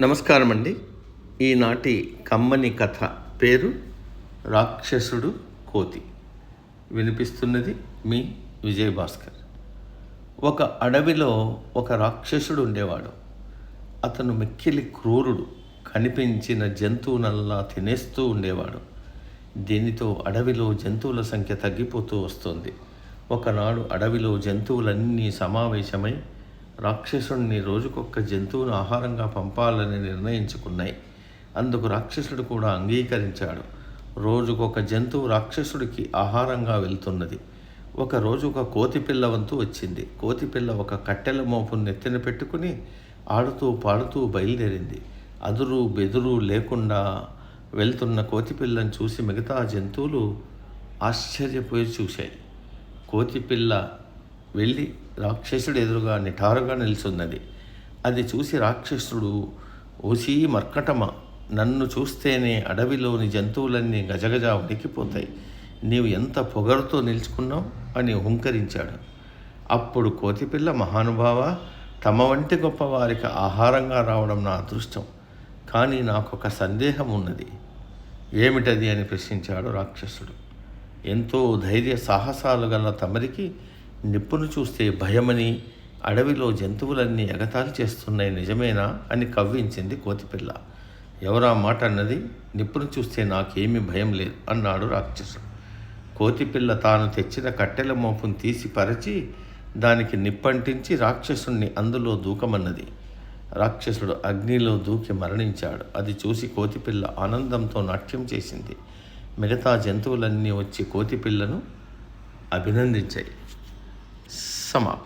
నమస్కారం అండి. ఈనాటి కమ్మని కథ పేరు రాక్షసుడు కోతి. వినిపిస్తున్నది మీ విజయభాస్కర్. ఒక అడవిలో ఒక రాక్షసుడు ఉండేవాడు. అతను మిక్కిలి క్రూరుడు. కనిపించిన జంతువునల్లా తినేస్తూ ఉండేవాడు. దీనితో అడవిలో జంతువుల సంఖ్య తగ్గిపోతూ వస్తోంది. ఒకనాడు అడవిలో జంతువులన్నీ సమావేశమై రాక్షసుడిని రోజుకొక్క జంతువును ఆహారంగా పంపాలని నిర్ణయించుకున్నాయి. అందుకు రాక్షసుడు కూడా అంగీకరించాడు. రోజుకొక జంతువు రాక్షసుడికి ఆహారంగా వెళ్తున్నది. ఒకరోజు ఒక కోతిపిల్ల వంతు వచ్చింది. కోతిపిల్ల ఒక కట్టెల మోపును నెత్తిన పెట్టుకుని ఆడుతూ పాడుతూ బయలుదేరింది. అదురు బెదురు లేకుండా వెళ్తున్న కోతిపిల్లను చూసి మిగతా జంతువులు ఆశ్చర్యపోయి చూశాయి. కోతిపిల్ల వెళ్ళి రాక్షసుడు ఎదురుగా నిటారుగా నిల్చున్నది. అది చూసి రాక్షసుడు, ఓసీ మర్కటమా, నన్ను చూస్తేనే అడవిలోని జంతువులన్నీ గజగజ వణికిపోతాయి. నీవు ఎంత పొగరుతో నిల్చుకున్నావు అని హుంకరించాడు. అప్పుడు కోతిపిల్ల, మహానుభావ, తమ వంటి గొప్ప వారికి ఆహారంగా రావడం నా అదృష్టం. కానీ నాకొక సందేహం ఉన్నది. ఏమిటది అని ప్రశ్నించాడు రాక్షసుడు. ఎంతో ధైర్య సాహసాలు గల తమరికి నిప్పును చూస్తే భయమని, అడవిలో జంతువులన్నీ ఎగతాళి చేస్తున్నాయి, నిజమేనా అని కవ్వించింది కోతిపిల్ల. ఎవరా మాట అన్నది? నిప్పును చూస్తే నాకేమీ భయం లేదు అన్నాడు రాక్షసుడు. కోతిపిల్ల తాను తెచ్చిన కట్టెల మోపును తీసి పరిచి దానికి నిప్పంటించి రాక్షసుణ్ణి అందులో దూకమన్నది. రాక్షసుడు అగ్నిలో దూకి మరణించాడు. అది చూసి కోతిపిల్ల ఆనందంతో నాట్యం చేసింది. మిగతా జంతువులన్నీ వచ్చి కోతిపిల్లను అభినందించాయి. సమాప్తం.